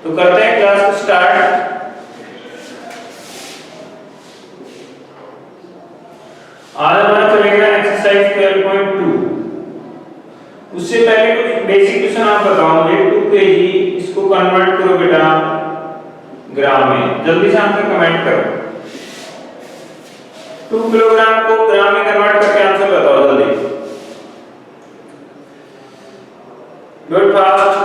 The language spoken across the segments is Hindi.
तो करते हैं क्लास को स्टार्ट। आज हमारा चलेगा एक्सरसाइज 12.2। उससे पहले कुछ बेसिक क्वेश्चन आप बताओ मुझे। 2 kg इसको कन्वर्ट करो बेटा ग्राम में। जल्दी से आंसर कमेंट करो। 2 किलोग्राम को ग्राम में कन्वर्ट करके आंसर बताओ जल्दी। Good, fast,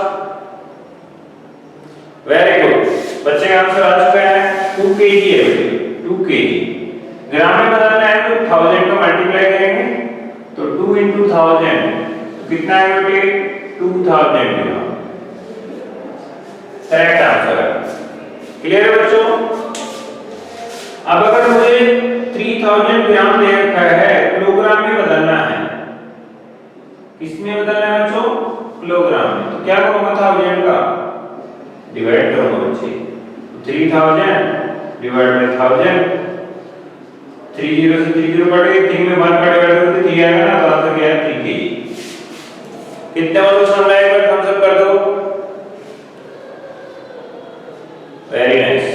very good. बच्चे का आंसर आ चुका है 2 kg है बेटे। 2 kg ग्राम में बदलना है तो 1000 का मल्टीप्लाई करेंगे तो 2 into 1000 तो कितना है बेटे 2000 ग्राम। करेक्ट आंसर है। क्लियर है बच्चों? अब अगर मुझे 3000 ग्राम दे रखा है, किलोग्राम में बदलना है। किसमें बदलना है बच्चों? किलोग्राम में। तो क्या करूंगा 1000 का डिवाइड करूंगा बच्चे। 3000 डिवाइड बाय 1000। 30 से 30 कट गए, 3 में 1 का डिवाइड करके 3 आएगा ना, तो आंसर क्या है 3 kg। कितने वालों को समझ आया? एक बार थम्स अप कर दो। Very nice.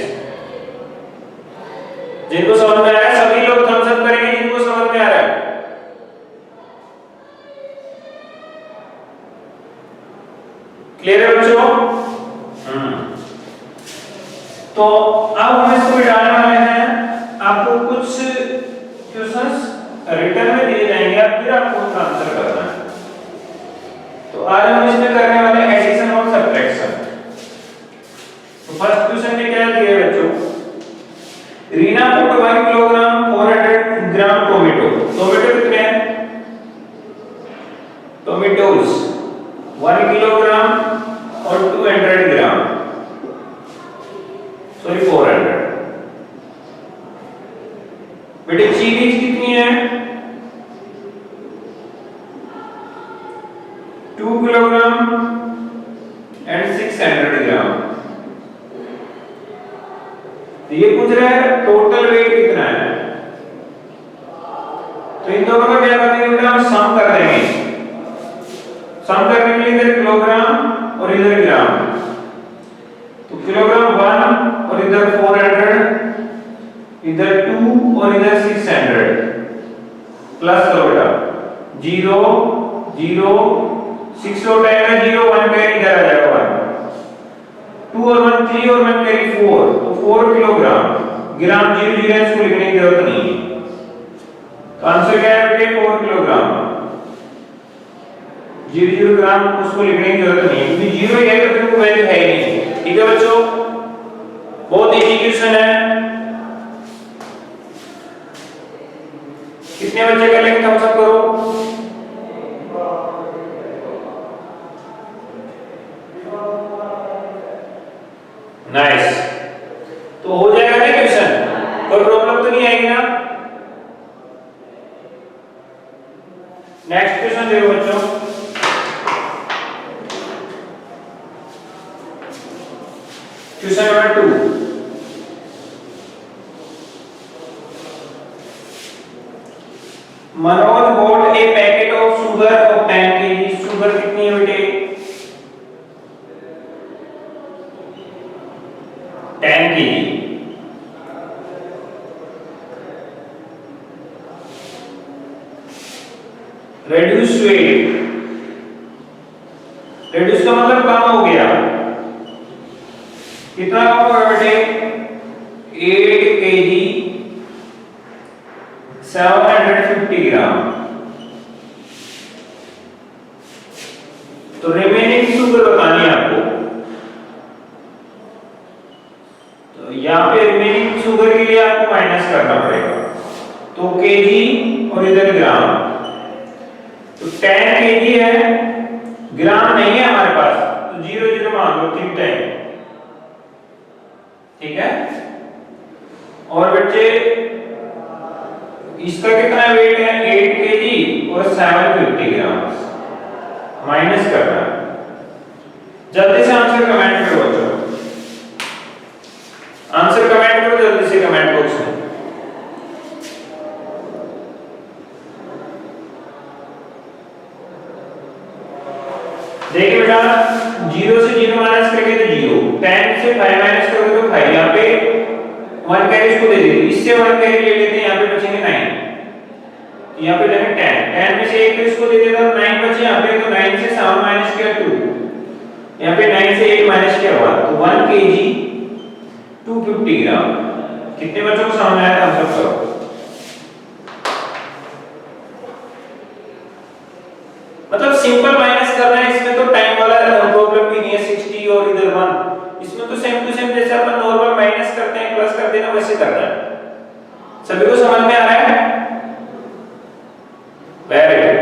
जिनको समझ में आ रहा है सभी लोग थम्स अप करेंगे जिनको समझ में आ रहा है। क्लियर है बच्चों? तो अब हम इसको मिटाने वाले हैं। आपको कुछ क्वेश्चंस रिटर्न में दिए जाएंगे, अब फिर आपको उसका आंसर करना है। तो आज हम इसमें करने वाले हैं एडिशन और सब्ट्रैक्शन। तो फर्स्ट क्वेश्चन में क्या दिया है बच्चों? रीना पुट 1 किलोग्राम 400 ग्राम टोमेटो। टोमेटो कितने हैं? टोमेटोज 1 किलोग्राम और 200 ग्राम, सॉरी 400। बेटे चीनीज कितनी है? 2 किलोग्राम एंड 600 ग्राम। ये पूछ रहा है टोटल वेट कितना है। तो इन दोनों का क्या करेंगे बेटा? हम सम कर देंगे। सम करने के लिए इधर किलोग्राम और इधर ग्राम। तो किलोग्राम 1 और इधर 400, इधर 2 और इधर 600। प्लस करो बेटा 0 0 6 और 0 1 कैरी इधर आ जाएगा 1, 2 और 1 3 और 1 कैरी 4, तो 4 किलोग्राम। ग्राम 0 0 इसको लिखने की जरूरत नहीं है। तो आंसर क्या है बेटे 4 किलोग्राम। 0 0 ग्राम उसको लिखने की जरूरत नहीं है क्योंकि 0 है तो फिर कोई वैल्यू है ही नहीं। ठीक है बच्चों? बहुत इजी क्वेश्चन है। कितने बच्चे कर लेंगे थम्स अप करो। नाइस। तो हो जाएगा ना क्वेश्चन? कोई प्रॉब्लम तो नहीं आएगी ना? नेक्स्ट क्वेश्चन देखो बच्चों। Question number 2। Manoj bought a packet of sugar of 10 kg। Sugar कितनी है बेटे? 10 kg। reduce weight। reduce का मतलब कम हो गया। कितना कम होगा बेटे? 8 kg 750 ग्राम। तो रिमेनिंग शुगर बतानी है आपको। तो यहाँ पे रिमेनिंग शुगर के लिए आपको माइनस करना पड़ेगा। तो केजी और इधर ग्राम। तो 10 केजी है, ग्राम नहीं है हमारे पास, तो 0 0 मान लो 3 टाइम। ठीक है? और बच्चे इसका कितना वेट है? 8 केजी और 750 ग्राम। माइनस करना। जल्दी से आंसर कमेंट करो बच्चों। आंसर कमेंट करो जल्दी से कमेंट बॉक्स में। देखिए बेटा 0 से 0 माइनस करके तो 0, 10 से 5 माइनस करोगे तो 5, यहाँ पे 1 कैरी इसको दे दीजिए, इससे 1 कैरी ले लेते हैं, यहाँ पे बचेंगे 9, यहाँ पे देंगे 10, 10 में से 1 तो इसको दे देता हूँ, 9 बचे यहाँ पे, तो 9 से 7 माइनस किया 2, यहाँ पे 9 से 8 माइनस किया 1, तो 1 kg 250 ग्राम। कितने बच्चों को समझ आया था, हम सब करो। मतलब सिंपल माइनस करना है, इसमें तो टाइम वाला प्रॉब्लम भी नहीं है, 60 और इधर 1, इसमें तो सेम टू सेम जैसे अपन नॉर्मल माइनस करते हैं प्लस करते हैं ना, वैसे करना है। सभी को समझ में आ रहा है? Very good.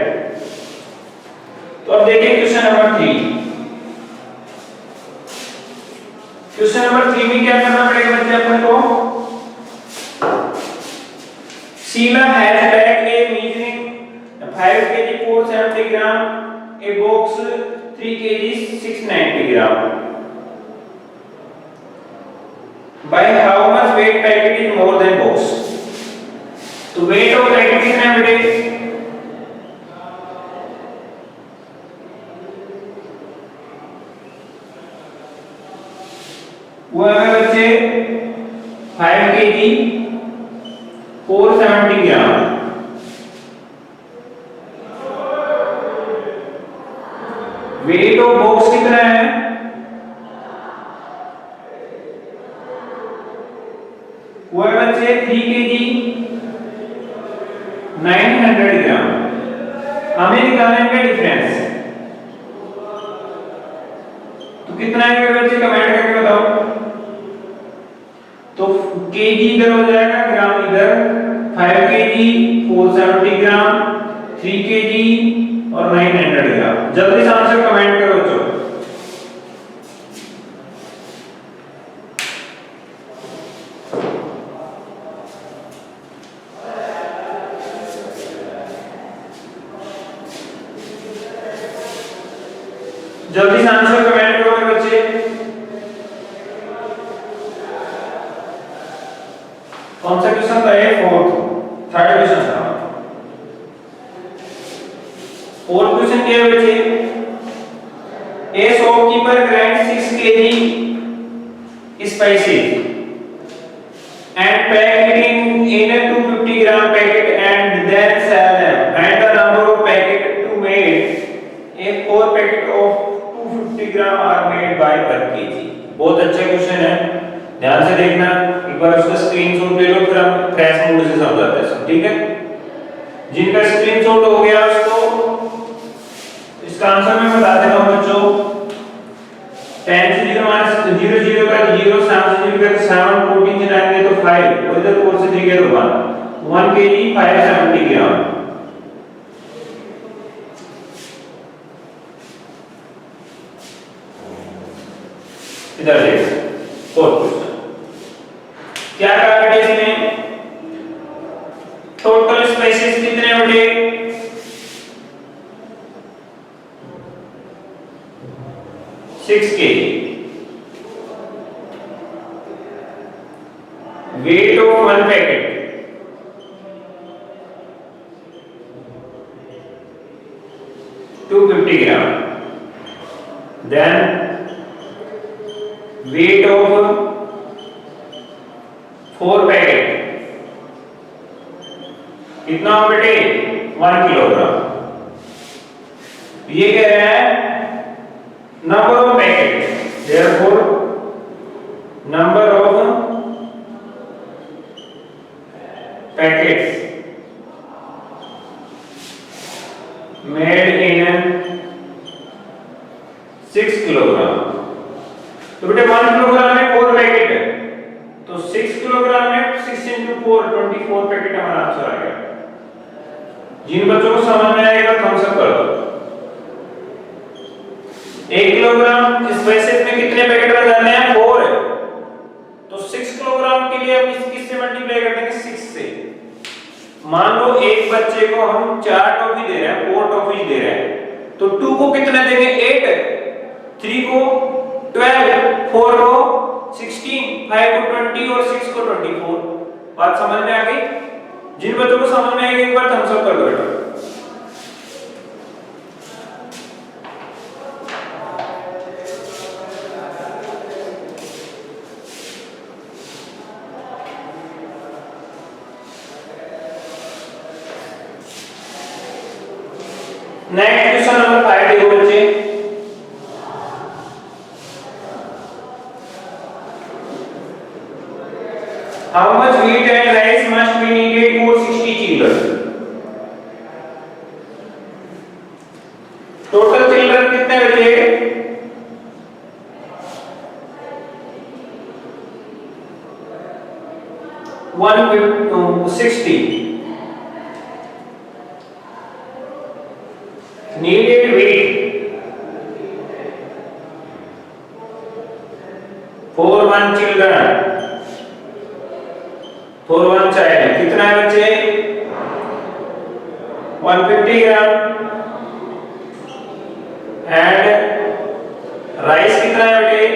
तो अब देखिए क्वेश्चन नंबर 3। क्वेश्चन नंबर 3 में क्या करना पड़ेगा बच्चे अपन को? Sheila has bagged a measuring 5 kg 470 gram, a box 3 kg 690 gram. By how much weight packet is more than box? तो weight of packet कितना है बेटे? वो है बच्चे 5 kg 470 gram. Weight of box कितना है? वो है बच्चे 3 kg 900 ग्राम। हमें निकालना है डिफरेंस, तो कितना है बच्चे कमेंट करके बताओ। तो केजी इधर हो जाएगा, ग्राम इधर, 5 kg 470 ग्राम, 3 kg और 900 ग्राम। जल्दी से आंसर कमेंट करो बच्चों। जल्दी से आंसर कमेंट करो मेरे बच्चे। कौन सा क्वेश्चन था ये? थर्ड क्वेश्चन था। फोर्थ क्वेश्चन क्या है बच्चे? ए shopkeeper grind 6 kg spices and pack it in a 250 gram packet and then sell them, and the number of packet to made a 4 packet of 250 gram are made by per kg। बहुत अच्छा क्वेश्चन है, ध्यान से देखना, एक बार उसका स्क्रीनशॉट ले लो, फिर हम फ्रेश मोड से समझाते हैं, ठीक है? जिनका स्क्रीनशॉट हो गया उसको इसका आंसर मैं बता देता हूं बच्चों। 10 से 0 माइनस 0 0 का 0, 7 से 0 का 7, 14 से 9 गए तो 5, और इधर 4 से 3 गए तो 1 kg 570 ग्राम। इधर देखो फोर्थ क्वेश्चन क्या कहा बेटे इसमें? टोटल स्पाइसेस कितने बेटे? 6 kg। weight of one packet (250 gram). Then weight of 4 packet कितना हो बेटे? 1 किलोग्राम। ये कह रहा है number of packet, therefore number of packets made in 6 kilogram. तो बेटे 1 किलोग्राम में 4 पैकेट है, तो 6 किलोग्राम में 6 into 4 24 पैकेट हमारा आंसर आ गया। जिन बच्चों को समझ में आएगा थम्स अप कर दो। 1 किलोग्राम स्पाइसेस में कितने पैकेट बन जाते हैं? 4 है, तो 6 किलोग्राम के लिए हम किससे मल्टीप्लाई कर देंगे? 6 से। मान लो एक बच्चे को हम 4 टॉफी दे रहे हैं, 4 टॉफी दे रहे हैं, तो 2 को कितने देंगे? 8, 3 को 12, 4 को 16, 5 को 20 और 6 को 24। बात समझ में आ गई? जिन बच्चों को समझ में आएगी एक बार थम्स अप कर दो बेटा। नेक्स्ट क्वेश्चन नंबर 5 देखो बच्चे। How much wheat and rice must be needed for 60 children? Total children कितने बचे? 160. Needed weight for one children, for one child कितना है बच्चे? 150 ग्राम। एंड राइस कितना है बेटे?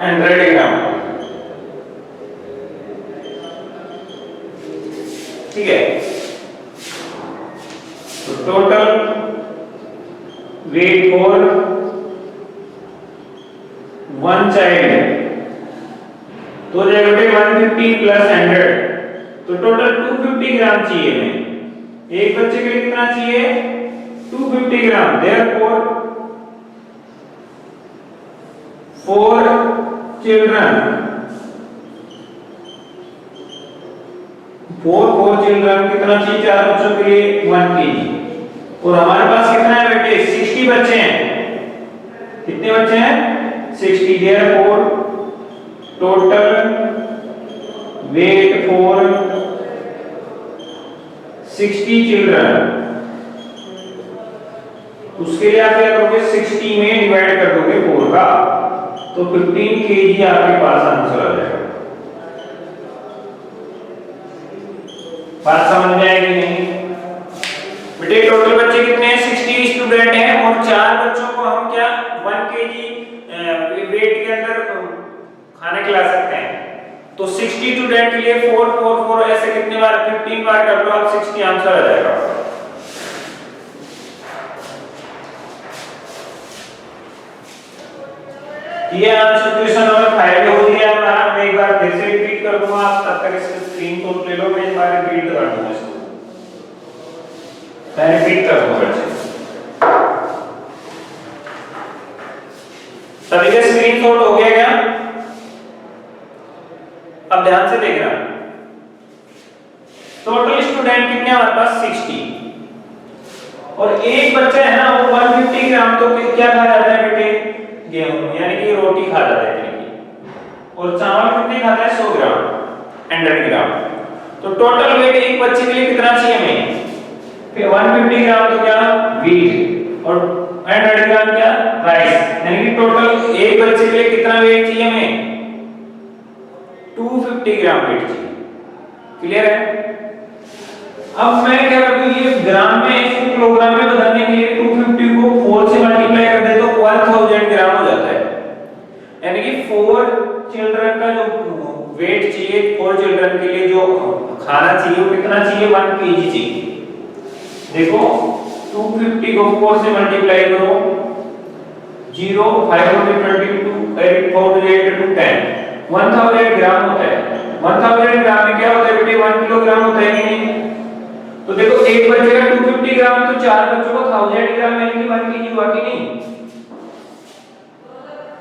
100 ग्राम। ठीक है, तो total weight for one child तो हो जाएगा बेटे 150 प्लस 100, तो टोटल 250 ग्राम चाहिए हमें। एक बच्चे के लिए कितना चाहिए? 250 ग्राम। देयरफॉर 4 चिल्ड्रन, 4 चिल्ड्रन कितना चाहिए? 4 बच्चों के लिए 1 केजी। और हमारे पास कितना है बेटे? 60 बच्चे हैं। कितने बच्चे हैं? 60। Therefore total weight for 60 children, उसके लिए आप क्या करोगे? 60 में डिवाइड कर दोगे 4 का, तो 15 केजी आपके पास आंसर आ जाएगा। बात समझ में आएगी नहीं बेटे? टोटल बच्चे कितने हैं? 60 स्टूडेंट हैं और 4 बच्चों को हम क्या 1 केजी वेट के अंदर खाने खिला सकते हैं। तो 60 स्टूडेंट के लिए 4 4 4 ऐसे कितने बार? 15 बार कर लो आप, 60 आंसर आ जाएगा। ये आंसर क्वेश्चन नंबर 5 हो गया हमारा। मैं एक बार फिर से रिपीट कर दूंगा, आप तब तक इसका स्क्रीनशॉट ले लो। मैं एक बार रिपीट कर दूंगा इसको, मैं रिपीट कर दूंगा बच्चे। सभी का स्क्रीनशॉट हो गया क्या? अब ध्यान से देखना, टोटल स्टूडेंट कितने हमारे पास? 60, और एक बच्चा है ना वो 150 ग्राम तो क्या खा जाता है बेटे? गेहूं यानी कि रोटी खा जाता है। और चावल कितने खाता है? 100 ग्राम, 100 ग्राम। तो टोटल वेट एक बच्चे के लिए कितना चाहिए हमें? फिर 150 ग्राम तो क्या? व्हीट, और 100 ग्राम क्या? राइस। यानी कि टोटल एक बच्चे के लिए कितना वेट चाहिए हमें? 250 ग्राम वेट चाहिए। क्लियर है? अब मैं क्या करूं, ये ग्राम में इसको किलोग्राम में बदलने के लिए 250 को 4 से मल्टीप्लाई कर दे तो 1000 ग्राम हो जाता है। यानी कि 4 चिल्ड्रन का जो वेट चाहिए, 4 चिल्ड्रन के लिए जो खाना चाहिए वो कितना चाहिए? 1 केजी चाहिए। देखो 250 को 4 से मल्टीप्लाई करो, 0 522 8 4 8 2 10 1000 ग्राम होता है। 1000 ग्राम में क्या होता है बेटे? 1 किलोग्राम होता है कि नहीं? तो देखो एक बच्चे का 250 ग्राम तो 4 बच्चों को 1000 ग्राम यानी कि 1 केजी हुआ कि नहीं?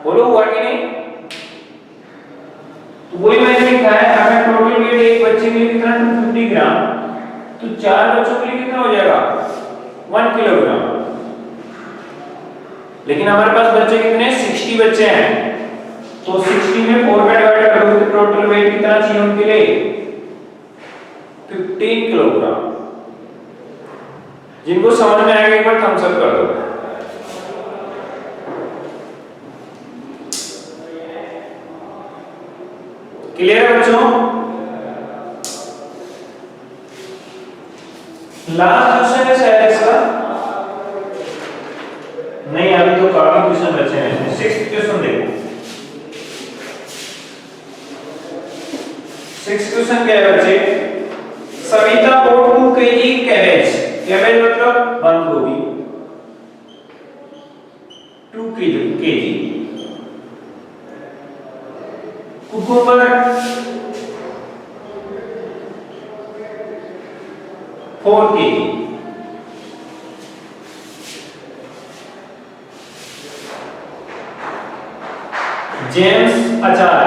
बोलो हुआ कि नहीं? तो वही मैंने लिखा है, अगर टोटल वेट एक बच्चे के लिए कितना? 250 ग्राम, तो 4 बच्चों के लिए कितना हो जाएगा? 1 किलोग्राम। लेकिन हमारे पास बच्चे कितने? 60 बच्चे हैं, तो 60 में 4 का डिवाइड करोगे तो टोटल वेट कितना चाहिए उनके लिए? 15 किलोग्राम। जिनको समझ में आएगा एक बार थम्स अप कर दो। क्लियर है बच्चों? लास्ट क्वेश्चन है शायद इसका, नहीं अभी तो काफी क्वेश्चन बचे हैं। 6th क्वेश्चन देखो। 6th क्वेश्चन क्या है बच्चे? Savita bought 2 kg cabbage. Cabbage मतलब बंद गोभी, 2 kg। Cucumber 4 kg। जेम्स आचार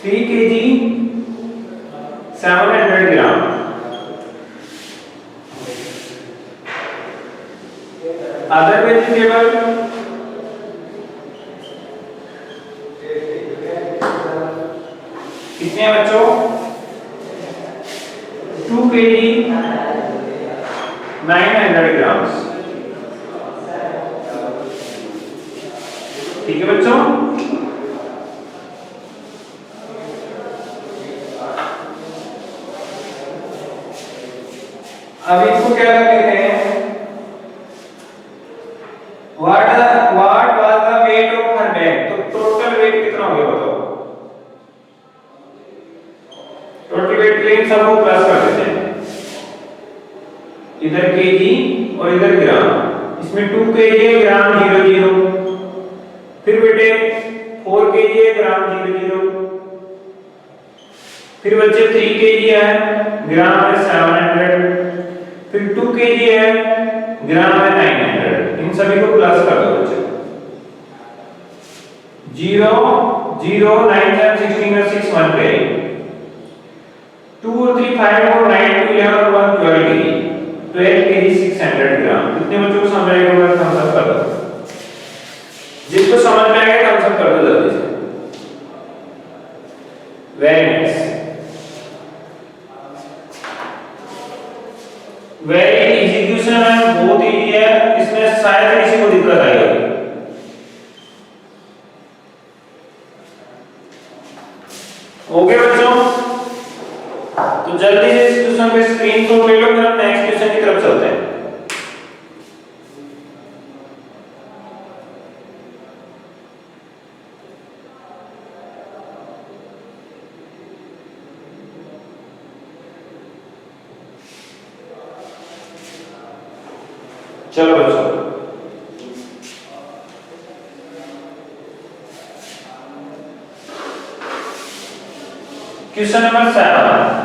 3 kg 700 ग्राम। अदर वेजिटेबल कितने हैं बच्चों? 2 kg 900 ग्राम। ठीक है बच्चों, अब इसको क्या कर लेते हैं? What was the weight of her bag? तो टोटल वेट कितना हो गया बताओ? टोटल वेट के लिए सबको प्लस कर देते हैं, इधर केजी और इधर ग्राम। इसमें 2 kg है ग्राम 00, फिर बेटे 4 kg है ग्राम 00, फिर बच्चे 3 kg है ग्राम है 700, फिर 2 kg है ग्राम है 900। इन सभी को प्लस कर दो बच्चे। 0 0 9 7 16 और 6 1 पे 2 और 3 5 और 9 2 11 और 1 12 kg 12 kg 600 ग्राम। कितने बच्चों को समझ आएगा? थम्स अप कर दो। जिसको समझ में आएगा थम्स अप कर दो जल्दी से। Very nice, very easy question है, बहुत इजी है। इसमें शायद किसी को दिक्कत आई होगी। ओके बच्चों, तो जल्दी से इस क्वेश्चन पे स्क्रीनशॉट ले लो, फिर हम नेक्स्ट क्वेश्चन की तरफ चलते हैं। चलो बच्चों, क्वेश्चन नंबर 7।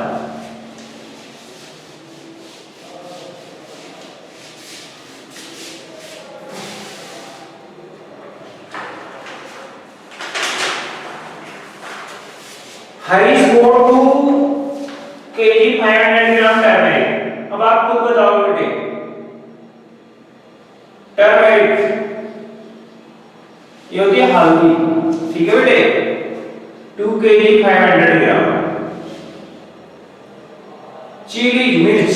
हरीश गोट 2 kg 500 ग्राम टर्मरिक। अब आप खुद बताओ बेटे, टर्मरिक ये होती है हल्दी, ठीक है बेटे? 2 kg 500 ग्राम। चिली मिर्च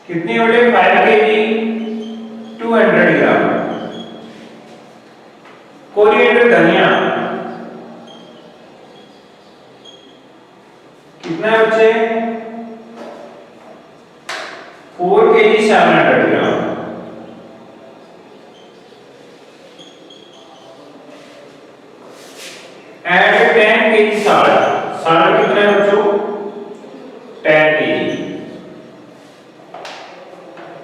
कितनी बेटे? 5 kg 200 ग्राम। कोरिएंडर धनिया कितना है बच्चे? 4 kg 700 gram. Add 10 kg salt. Salt कितना है बच्चों? 10 kg।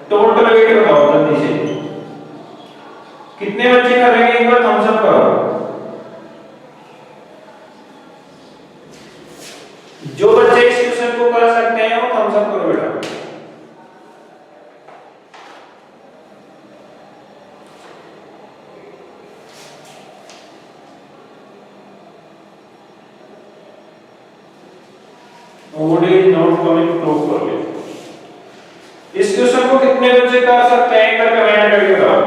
टोटल वेट बताओ जल्दी से। कितने बच्चे करेंगे? एक बार थम्स अप करो। जो बच्चे इस क्वेश्चन को कर सकते हैं वो थम्स अप करो बेटा। Nobody is not coming properly. इस क्वेश्चन को कितने बच्चे कर सकते हैं? एक बार कमेंट करके बताओ।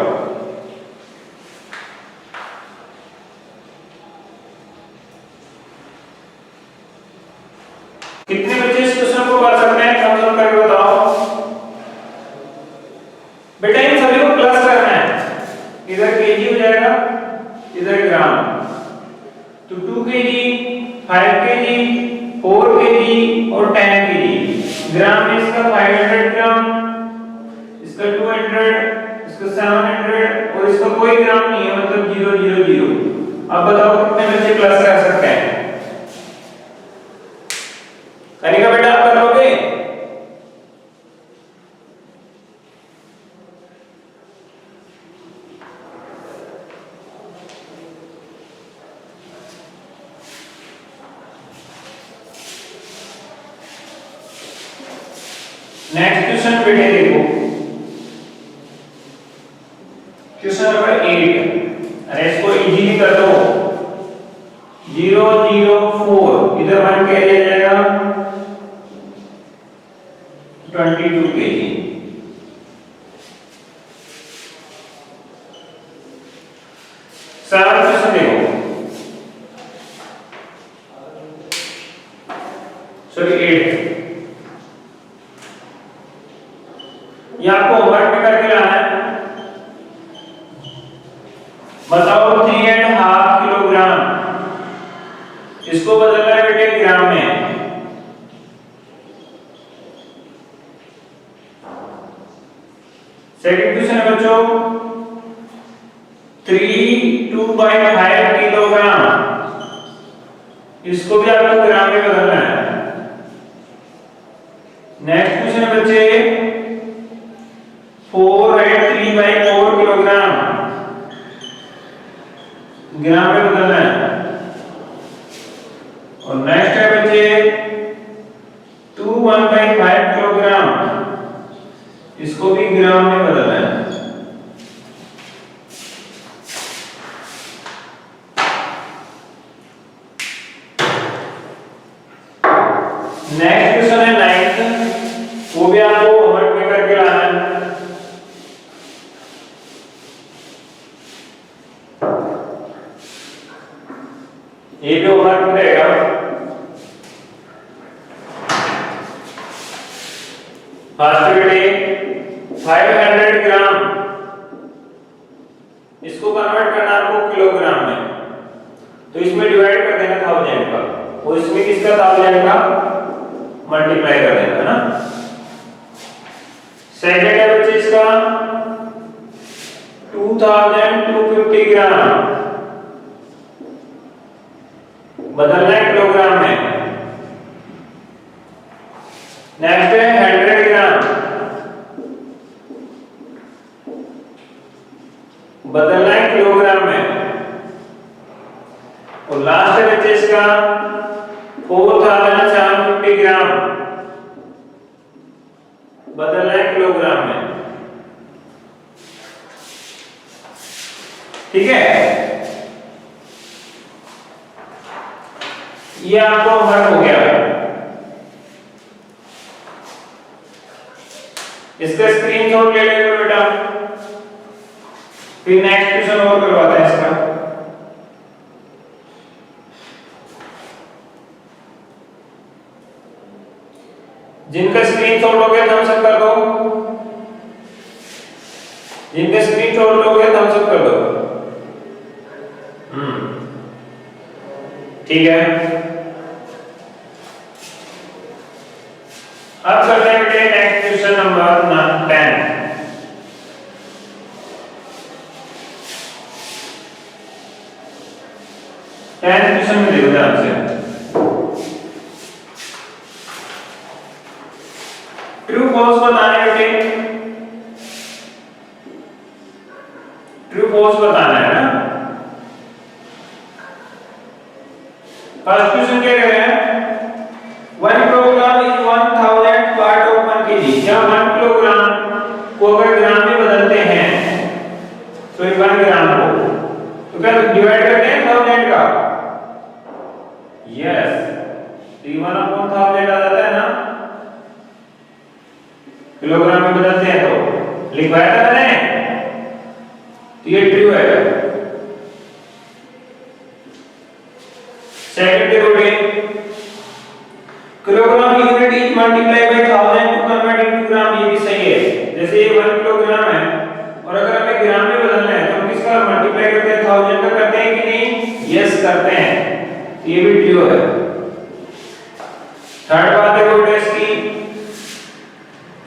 कितने बच्चे इस क्वेश्चन को कर सकते हैं? थम्स अप करके बताओ बेटा। इन सभी को प्लस करना है, इधर केजी हो जाएगा, इधर ग्राम। तो 2 kg 5 kg 4 kg और 10 kg। ग्राम में इसका 500 ग्राम, इसका 200, इसका 700 और इसका कोई ग्राम नहीं है, मतलब 000। अब बताओ कितने बच्चे प्लस कर सकते हैं? करेगा बेटा? आप करोगे? क्वेश्चन बेटे देखो, क्वेश्चन नंबर 8, अरे इसको इजीली कर दो। 004 इधर 1 कह दिया जाएगा 22 kg। सारा क्वेश्चन देखो, सॉरी 8, ये आपको होमवर्क में करके लाना है। बताओ 3.5 किलोग्राम, इसको बदलना है बेटे ग्राम में। सेकंड क्वेश्चन है बच्चों 3.5 किलोग्राम, इसको भी आपको ग्राम में बदलना है। नेक्स्ट क्वेश्चन है बच्चे 4/3/4 किलोग्राम, ग्राम में बदलना है। और नेक्स्ट है बच्चे 2/1/5 किलोग्राम, इसको भी ग्राम में बदलना है। नेक्स्ट क्वेश्चन है 9th, वो भी आपको होमवर्क में करके लाना है। ये भी होमवर्क में रहेगा। फर्स्ट बेटे 500 ग्राम, इसको कन्वर्ट करना आपको किलोग्राम में, तो इसमें डिवाइड कर देना 1000 का, और इसमें किसका 1000 का मल्टीप्लाई कर देना है ना। सेकंड है बच्चे इसका 2250 ग्राम, बदलना है किलोग्राम में। नेक्स्ट है 100 ग्राम, बदलना है किलोग्राम में। और लास्ट है बच्चे इसका 4750 ग्राम, बदलना है किलोग्राम में। ठीक है, ये आपको हर्ट हो गया। इसका स्क्रीनशॉट ले लेंगे बेटा, फिर नेक्स्ट क्वेश्चन और करवाते हैं इसका। जिनका स्क्रीनशॉट हो गया थम्स अप कर दो, जिनका स्क्रीनशॉट हो गया थम्स अप कर दो। ठीक है, अब करते हैं बेटे नेक्स्ट क्वेश्चन नंबर 10। क्वेश्चन में देखो ध्यान से, ट्रू फॉल्स बताना है बेटे, ट्रू फॉल्स बताना है ना। फर्स्ट क्वेश्चन क्या कह रहे हैं, 1 kilogram is 1000 part of 1 kg। क्या 1 किलोग्राम को अगर ग्राम में बदलते हैं तो 1 ग्राम को तो क्या डिवाइड करते हैं 1000 का। यस, 1/1000 आ जाता है ना, किलोग्राम में बदलते हैं तो लिखवाया था मैंने, तो ये ट्रू है। सेकंड देखो kilogram unit is multiply by 1000 to convert into gram, ये भी सही है। जैसे ये 1 किलोग्राम है और अगर हमें ग्राम में बदलना है तो हम किसका मल्टीप्लाई करते हैं 1000 का करते हैं कि नहीं, यस करते हैं, ये भी ट्रू है। थर्ड बात देखो टेस्ट की,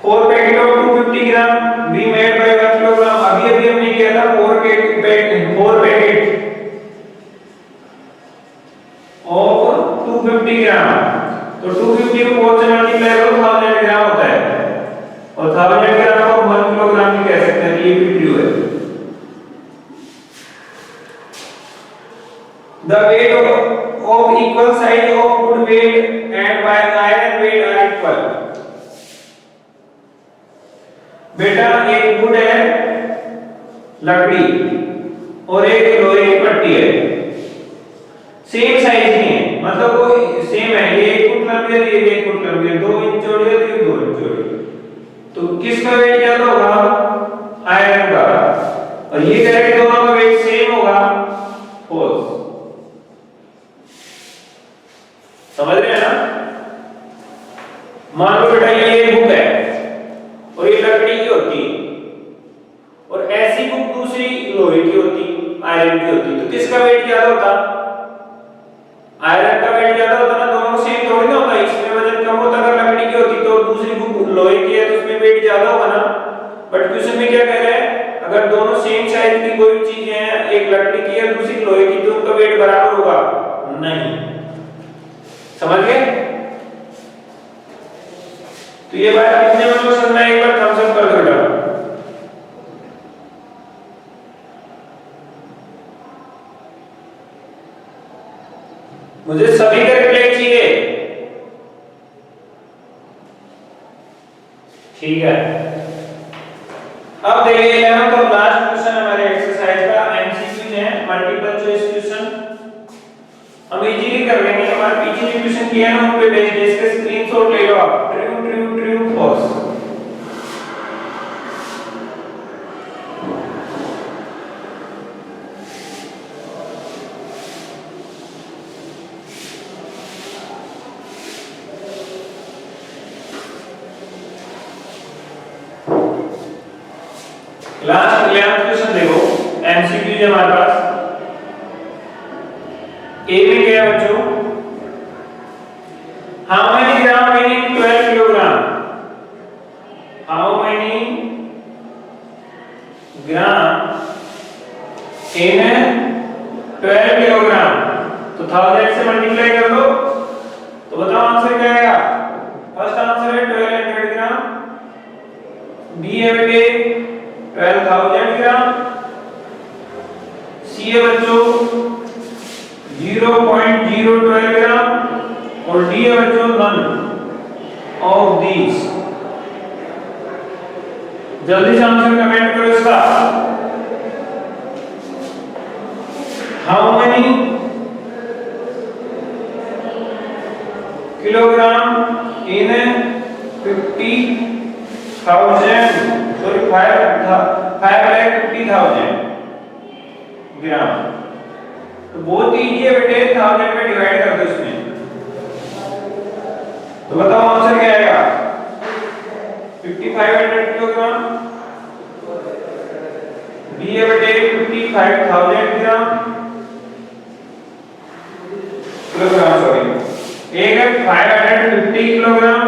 4 packet of 250 gram be made by 1 kilogram. अभी हमने किया था 4 पैकेट ऑफ 250 ग्राम, तो 250 को 4 से मल्टीप्लाई करो 1000 ग्राम होता है, और 1000 ग्राम को 1 किलोग्राम भी कह सकते हैं, ये भी ट्रू है। The weight of equal size of wood weight and by iron weight are equal. बेटा एक वुड है लकड़ी और एक लोहे की पट्टी है, सेम साइज नहीं है, मतलब वो सेम है, ये 1 फुट लंबी है, ये 1 फुट लंबी है, 2 इंच चौड़ी है, ये 2 इंच चौड़ी, तो किसका वेट ज्यादा होगा? आयरन का। और ये कह रहे हैं दोनों का वेट सेम होगा, फॉल्स। समझ रहे हैं ना? मान लो बेटा ये बुक है और ये लकड़ी की होती और ऐसी बुक दूसरी लोहे की होती, आयरन की होती, तो किसका वेट ज्यादा होता? आयरन का वेट ज्यादा होता ना, दोनों सेम थोड़ी ना होता, इसमें वजन कम होता अगर लकड़ी की होती, तो दूसरी बुक लोहे की है तो उसमें वेट ज्यादा होगा ना। बट क्वेश्चन में क्या कह रहे हैं, अगर दोनों सेम साइज की कोई चीज है, एक लकड़ी की है दूसरी लोहे की, तो उनका वेट बराबर होगा? नहीं। समझ गए? तो ये बात कितने में समझ में एक बार थम्स अप कर दो बेटा। मुझे सभी का रिप्लाई चाहिए। ठीक है, अब देखिए यहाँ तो लास्ट क्वेश्चन हमारे एक्सरसाइज का एमसीक्यू है, मल्टीपल चॉइस क्वेश्चन हम इजीली कर लेंगे। हमारे पीछे जो क्वेश्चन किया है ना उन पे बेस बेस के स्क्रीनशॉट ले लो आप। True true true false. Last question देखो, एमसीक्यू है हमारे पास। ए में क्या है बच्चों? How many gram in 12 kilogram? How many gram in 12 kilogram? तो 1000 से मल्टीप्लाई कर दो तो बताओ आंसर क्या आएगा। फर्स्ट आंसर है 1200 ग्राम, बी है बेटे 12,000 ग्राम, सी है बच्चों 0.012 ग्राम और डी है बच्चों नन ऑफ दीज। जल्दी से आंसर कमेंट करो इसका। How many kilogram in 50,000 sorry 5,50,000 ग्राम? तो बहुत इजी है बेटे, 1000 में डिवाइड कर दो इसमें, तो बताओ आंसर क्या आएगा। 5500 किलोग्राम, बी है बेटे 55,000 ग्राम किलोग्राम सॉरी, एक है 550 किलोग्राम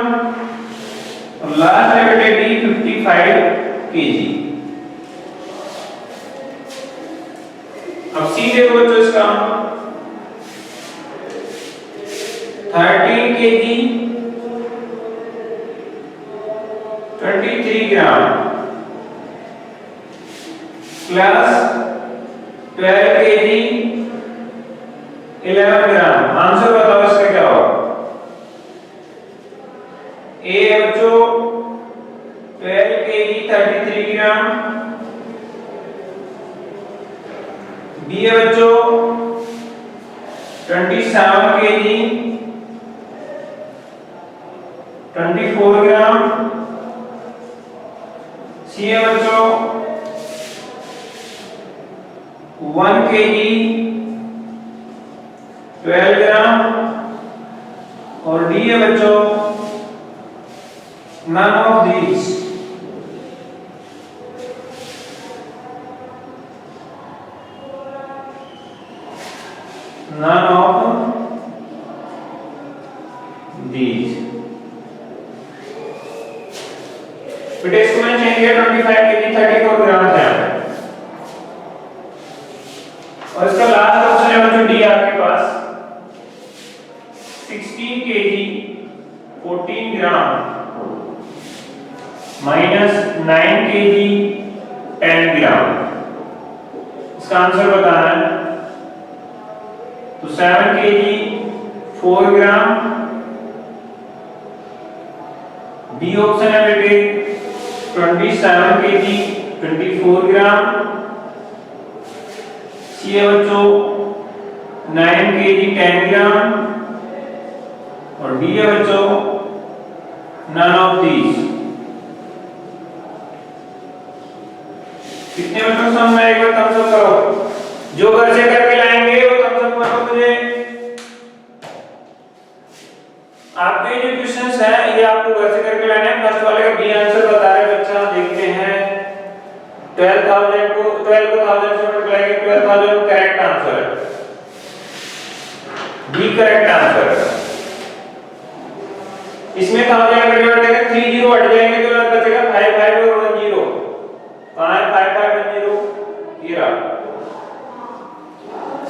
और लास्ट है बेटे डी 55 केजी। अब सी देखो बच्चों इसका 13 केजी 23 ग्राम प्लस 12 केजी 11 ग्राम। आंसर बताओ इसका क्या होगा। ए है बच्चों 12 केजी 33 ग्राम, बी है बच्चों 27 केजी 24 ग्राम, सी है बच्चों 1 केजी 12 ग्राम और डी है बच्चों none of these। none of these। बेटे इसको मैंने चेंज किया 25 केजी 34 ग्राम था और इसका लास्ट ऑप्शन है बच्चों डी आपके पास 16 केजी 14 ग्राम माइनस 9 केजी 10 ग्राम। इसका आंसर बताना है तो 7 केजी 4 ग्राम, बी ऑप्शन है बेटे 27 kg 24 ग्राम। सी है बच्चों 9 kg 10 ग्राम। और डी है बच्चों none of these। कितने बच्चों सम में एक बार थम्स अप करो, जो घर से करके लाएंगे वो थम्स अप करो मुझे। आपके जो क्वेश्चंस हैं ये आपको घर से करके लाने हैं। फर्स्ट वाले का बी आंसर बता रहे बच्चा, देखते हैं 12,000 को 12 को 1000 से मल्टीप्लाई करेंगे 12,000 करेक्ट आंसर है, बी करेक्ट आंसर है। इसमें 1000 का डिवाइड करेंगे 3 जीरो हट जाएंगे तो बचेगा 55 और 10। कहां है 5510? ये रहा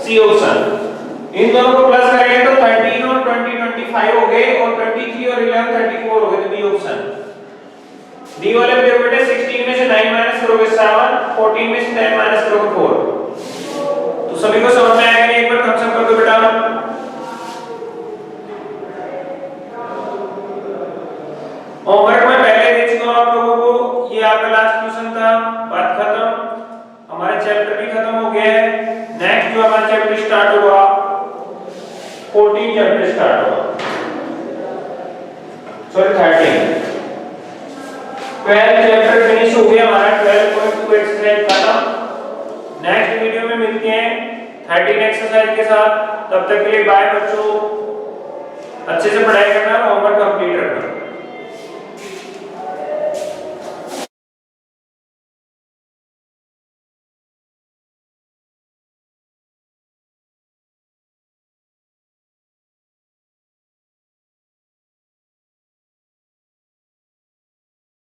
सी ऑप्शन। इन दोनों को प्लस करेंगे तो 13 और 20 25 हो गए और 23 और 11 34 हो गए, तो बी ऑप्शन। डी वाले में देखो बेटे 16 में से 9 माइनस करोगे 7, 14 में से 10 माइनस करोगे 4। तो सभी को समझ में आएगा, एक बार थम्स अप कर दो बेटा। होमवर्क में पहले दे चुका हूं आप लोगों को, ये आपका लास्ट क्वेश्चन था, बात खत्म। हमारा चैप्टर भी खत्म हो गया है। नेक्स्ट जो हमारा चैप्टर स्टार्ट होगा 14 चैप्टर स्टार्ट होगा, सॉरी 13। 12 चैप्टर फिनिश हो गया हमारा, 12.2 एक्सरसाइज खत्म। नेक्स्ट वीडियो में मिलते हैं 13 एक्सरसाइज के साथ। तब तक के लिए बाय बच्चों, अच्छे से पढ़ाई करना, होमवर्क कंप्लीट रखना।